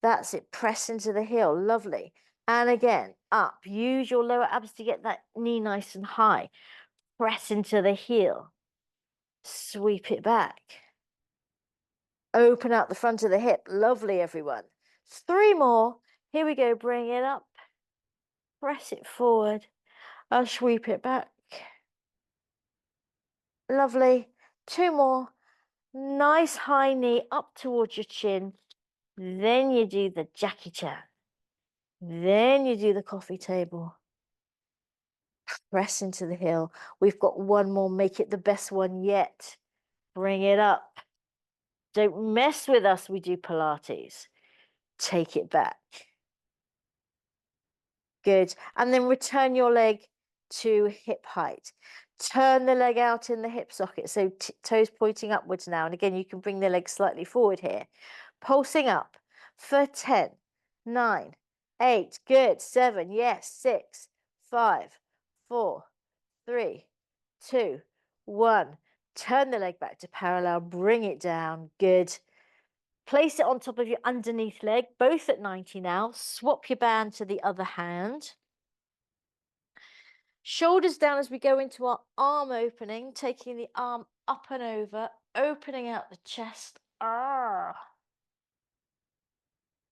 That's it. Press into the heel. Lovely. And again, up. Use your lower abs to get that knee nice and high. Press into the heel. Sweep it back. Open out the front of the hip. Lovely, everyone. 3 more. Here we go. Bring it up. Press it forward. I'll sweep it back. Lovely. 2 more. Nice high knee up towards your chin. Then you do the Jackie Chan. Then you do the coffee table. Press into the heel. We've got 1 more. Make it the best one yet. Bring it up. Don't mess with us. We do Pilates. Take it back. Good. And then return your leg to hip height. Turn the leg out in the hip socket. So toes pointing upwards now. And again, you can bring the leg slightly forward here. Pulsing up for 10, 9, 8. Good. 7. Yes. 6, 5, 4, 3, 2, 1. Turn the leg back to parallel. Bring it down. Good. Place it on top of your underneath leg, both at 90 now. Swap your band to the other hand. Shoulders down as we go into our arm opening, taking the arm up and over, opening out the chest. Ah.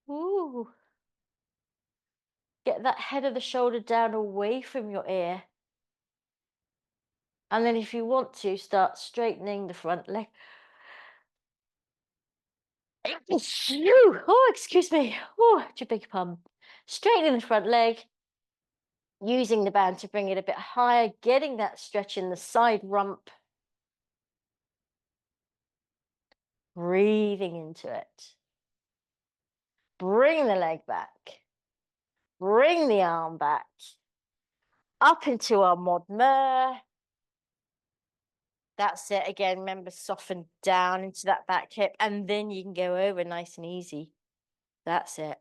Ooh. Get that head of the shoulder down away from your ear. And then if you want to, start straightening the front leg. Oh, excuse me. Oh, beg your pardon. Straightening the front leg. Using the band to bring it a bit higher, getting that stretch in the side rump. Breathing into it. Bring the leg back. Bring the arm back. Up into our mod mer. That's it. Again, remember, soften down into that back hip, and then you can go over nice and easy. That's it.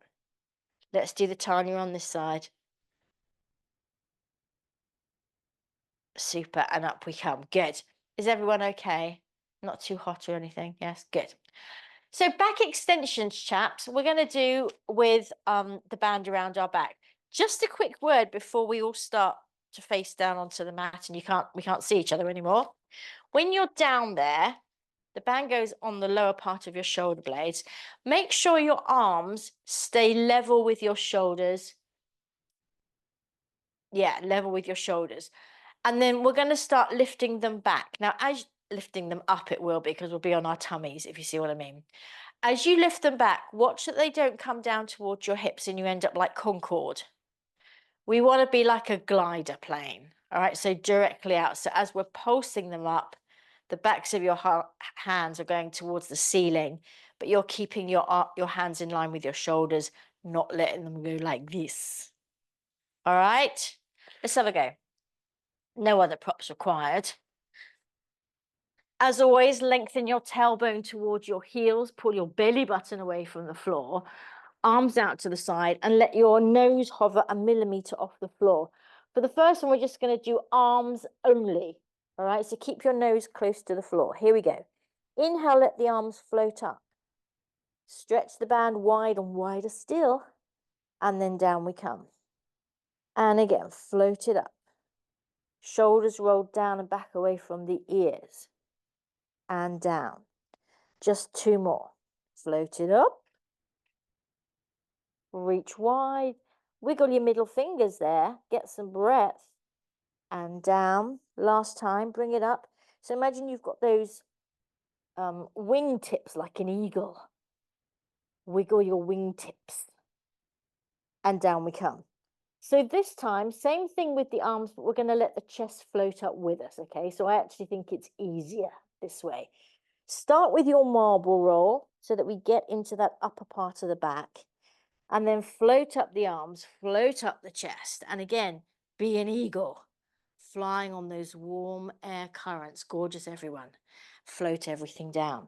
Let's do the Tanya on this side. Super, and up we come. Good. Is everyone okay? Not too hot or anything? Yes, good. So back extensions, chaps, we're going to do with the band around our back. Just a quick word before we all start to face down onto the mat and we can't see each other anymore. When you're down there, the band goes on the lower part of your shoulder blades. Make sure your arms stay level with your shoulders. Yeah, level with your shoulders. And then we're going to start lifting them back. Now, as lifting them up, it will be, because we'll be on our tummies, if you see what I mean. As you lift them back, watch that they don't come down towards your hips and you end up like Concorde. We want to be like a glider plane. All right, so directly out. So as we're pulsing them up, the backs of your hands are going towards the ceiling, but you're keeping your hands in line with your shoulders, not letting them go like this. All right, let's have a go. No other props required. As always, lengthen your tailbone towards your heels, pull your belly button away from the floor, arms out to the side, and let your nose hover a millimeter off the floor. For the first one, we're just going to do arms only. All right, so keep your nose close to the floor. Here we go. Inhale, let the arms float up. Stretch the band wide and wider still, and then down we come. And again, float it up. Shoulders rolled down and back away from the ears. And down. Just 2 more. Float it up. Reach wide. Wiggle your middle fingers there. Get some breath. And down. Last time, bring it up. So imagine you've got those wing tips like an eagle. Wiggle your wing tips. And down we come. So this time, same thing with the arms, but we're going to let the chest float up with us, okay? So I actually think it's easier this way. Start with your marble roll so that we get into that upper part of the back. And then float up the arms, float up the chest. And again, be an eagle, flying on those warm air currents. Gorgeous, everyone. Float everything down.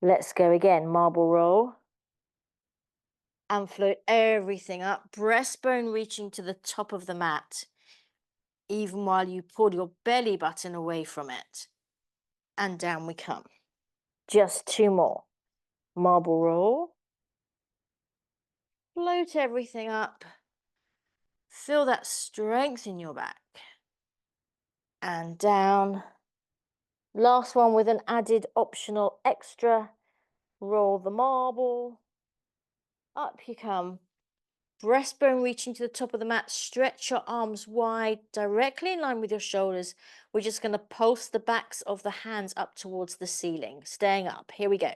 Let's go again. Marble roll. And float everything up. Breastbone reaching to the top of the mat, even while you pull your belly button away from it. And down we come. Just 2 more. Marble roll. Float everything up. Feel that strength in your back. And down. Last one with an added optional extra. Roll the marble. Up you come. Breastbone reaching to the top of the mat. Stretch your arms wide, directly in line with your shoulders. We're just going to pulse the backs of the hands up towards the ceiling, staying up. Here we go.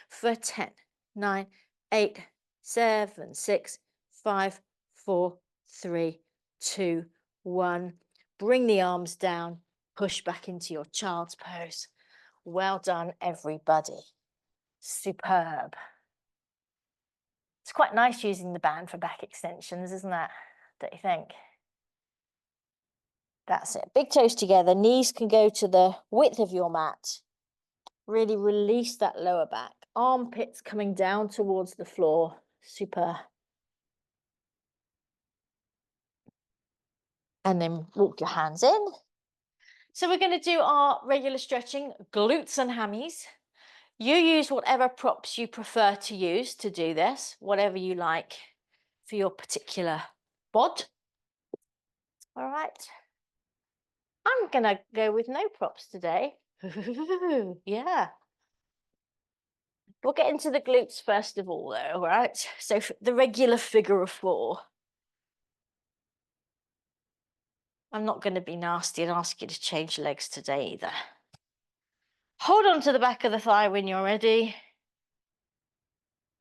For 10, 9, 8, 7, 6, 5, 4, 3, 2, 1. Bring the arms down. Push back into your child's pose. Well done, everybody. Superb. It's quite nice using the band for back extensions, isn't that? Don't you think? That's it. Big toes together. Knees can go to the width of your mat. Really release that lower back. Armpits coming down towards the floor. Super. And then walk your hands in. So we're going to do our regular stretching, glutes and hammies. You use whatever props you prefer to use to do this, whatever you like for your particular bod. All right. I'm going to go with no props today. Yeah. We'll get into the glutes first of all, though, right? So the regular figure of 4. I'm not going to be nasty and ask you to change legs today either. Hold on to the back of the thigh when you're ready.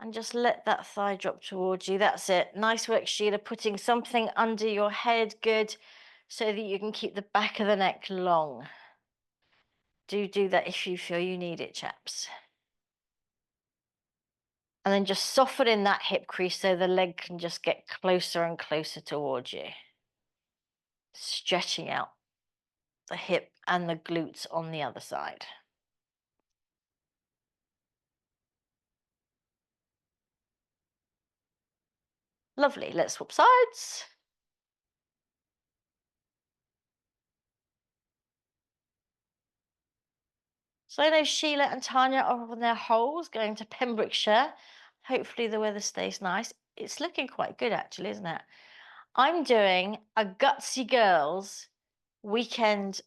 And just let that thigh drop towards you. That's it. Nice work, Sheila, putting something under your head. Good. So that you can keep the back of the neck long. Do that if you feel you need it, chaps. And then just soften in that hip crease so the leg can just get closer and closer towards you. Stretching out the hip and the glutes on the other side. Lovely. Let's swap sides. So I know Sheila and Tanya are on their holes going to Pembrokeshire. Hopefully the weather stays nice. It's looking quite good actually, isn't it? I'm doing a Gutsy Girls weekend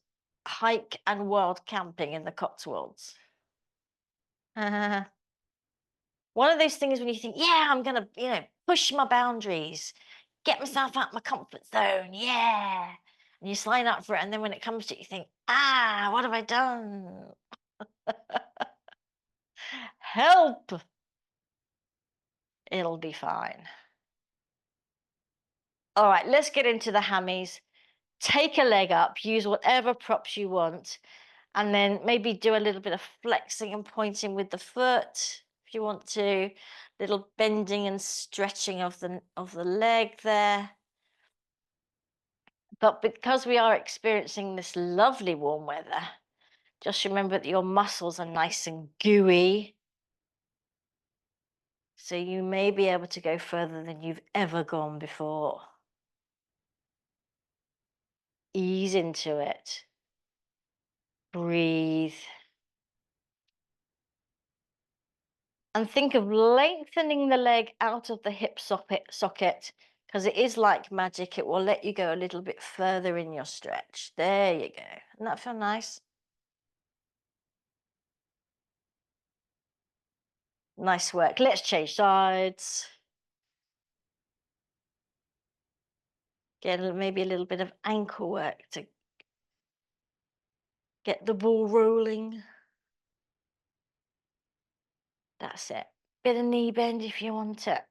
hike and wild camping in the Cotswolds. One of those things when you think, yeah, I'm going to, push my boundaries, get myself out my comfort zone. Yeah. And you sign up for it. And then when it comes to it, you think, what have I done? Help. It'll be fine. All right, let's get into the hammies. Take a leg up, use whatever props you want, and then maybe do a little bit of flexing and pointing with the foot if you want to. Little bending and stretching of the leg there. But because we are experiencing this lovely warm weather, just remember that your muscles are nice and gooey. So you may be able to go further than you've ever gone before. Ease into it. Breathe. And think of lengthening the leg out of the hip socket, because it is like magic. It will let you go a little bit further in your stretch. There you go. Doesn't that feel nice? Nice work. Let's change sides. Get maybe a little bit of ankle work to get the ball rolling. That's it. Bit of knee bend if you want it.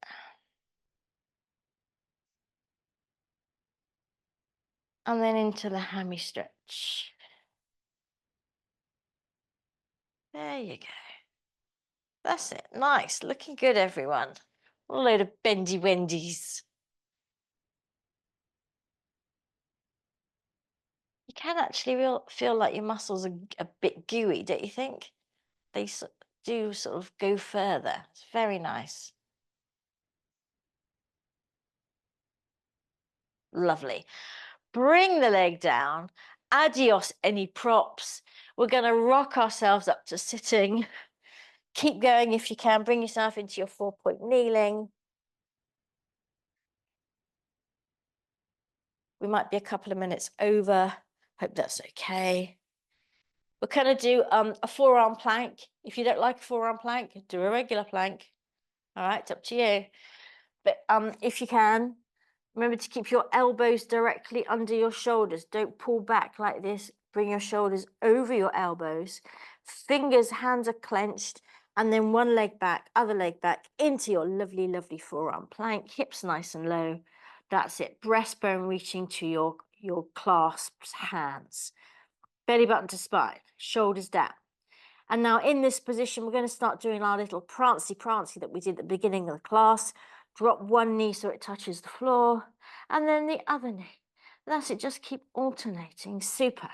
And then into the hammy stretch. There you go. That's it. Nice. Looking good, everyone. A load of bendy wendies. You can actually feel like your muscles are a bit gooey, don't you think? They do sort of go further. It's very nice. Lovely. Bring the leg down. Adios, any props. We're going to rock ourselves up to sitting. Keep going if you can. Bring yourself into your 4-point kneeling. We might be a couple of minutes over. Hope that's okay. We're going to do a forearm plank. If you don't like a forearm plank, do a regular plank. All right, it's up to you. But if you can, remember to keep your elbows directly under your shoulders. Don't pull back like this. Bring your shoulders over your elbows. Fingers, hands are clenched. And then one leg back, other leg back into your lovely, lovely forearm plank. Hips nice and low. That's it. Breastbone reaching to your clasped hands. Belly button to spine. Shoulders down. And now in this position, we're going to start doing our little prancy that we did at the beginning of the class. Drop one knee so it touches the floor, and then the other knee. That's it, just keep alternating. Super.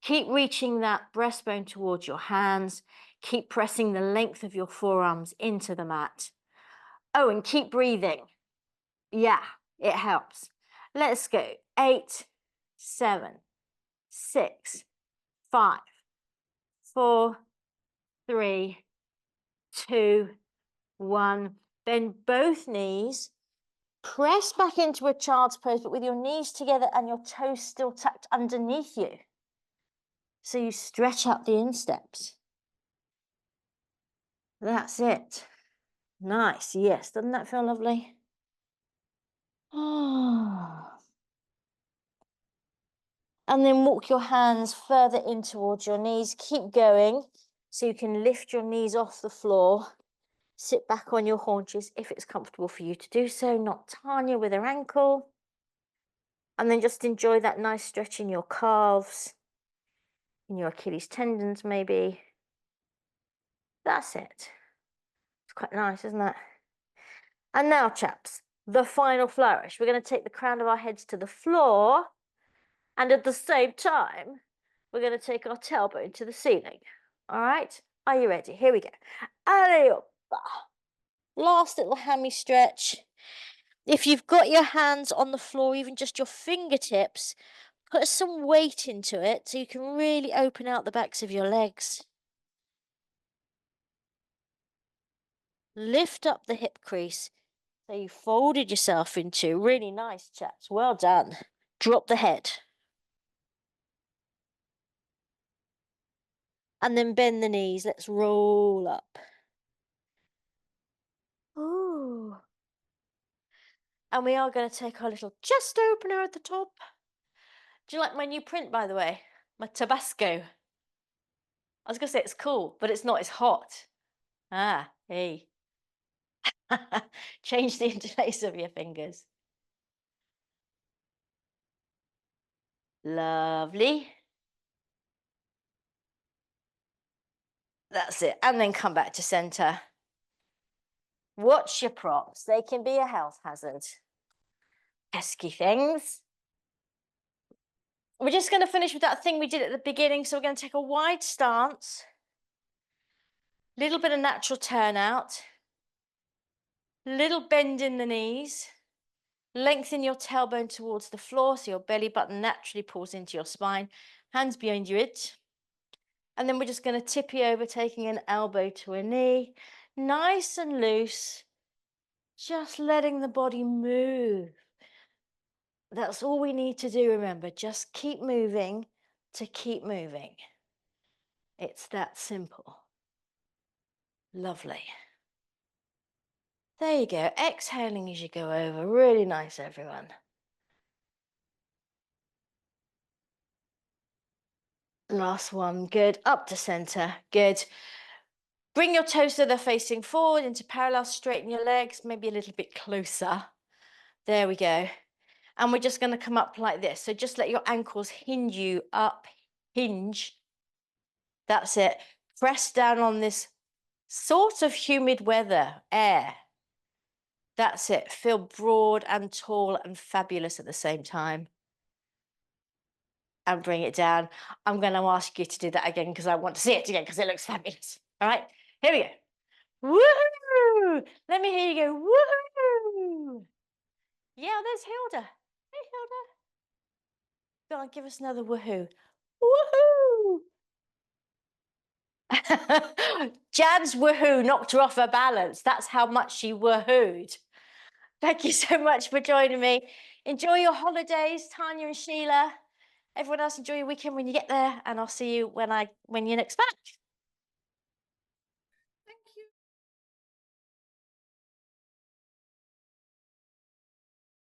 Keep reaching that breastbone towards your hands. Keep pressing the length of your forearms into the mat. Oh, and keep breathing. Yeah, it helps. Let's go. 8, 7, 6, 5, 4, 3, 2, 1. Bend both knees. Press back into a child's pose, but with your knees together and your toes still tucked underneath you. So you stretch out the insteps. That's it. Nice. Yes. Doesn't that feel lovely? Oh. And then walk your hands further in towards your knees. Keep going so you can lift your knees off the floor. Sit back on your haunches if it's comfortable for you to do so, not Tanya with her ankle. And then just enjoy that nice stretch in your calves, in your Achilles tendons maybe. That's it. It's quite nice, isn't it? And now, chaps, the final flourish. We're going to take the crown of our heads to the floor, and at the same time, we're going to take our tailbone to the ceiling. All right? Are you ready? Here we go. Allez, last little hammy stretch. If you've got your hands on the floor, even just your fingertips, put some weight into it so you can really open out the backs of your legs. Lift up the hip crease so you folded yourself into. Really nice, chaps. Well done. Drop the head. And then bend the knees. Let's roll up. Ooh. And we are going to take our little chest opener at the top. Do you like my new print, by the way? My Tabasco. I was going to say it's cool, but it's not. It's hot. Ah, hey. Change the interlace of your fingers. Lovely. That's it. And then come back to center. Watch your props. They can be a health hazard. Pesky things. We're just going to finish with that thing we did at the beginning. So we're going to take a wide stance. Little bit of natural turnout. Little bend in the knees. Lengthen your tailbone towards the floor so your belly button naturally pulls into your spine. Hands behind your head. And then we're just going to tippy over, taking an elbow to a knee. Nice and loose. Just letting the body move. That's all we need to do, remember. Just keep moving to keep moving. It's that simple. Lovely. There you go. Exhaling as you go over. Really nice, everyone. Last one. Good. Up to center. Good. Bring your toes so they're facing forward into parallel. Straighten your legs, maybe a little bit closer. There we go. And we're just going to come up like this. So just let your ankles hinge you up. Hinge. That's it. Press down on this sort of humid weather, air. That's it. Feel broad and tall and fabulous at the same time. And bring it down. I'm going to ask you to do that again because I want to see it again because it looks fabulous. All right, here we go. Woohoo! Let me hear you go, woohoo! Yeah, there's Hilda. Hey, Hilda. Go on, give us another woohoo. Woohoo! Jan's woohoo knocked her off her balance. That's how much she woohooed. Thank you so much for joining me. Enjoy your holidays, Tanya and Sheila. Everyone else, enjoy your weekend when you get there, and I'll see you when you're next back. Thank you.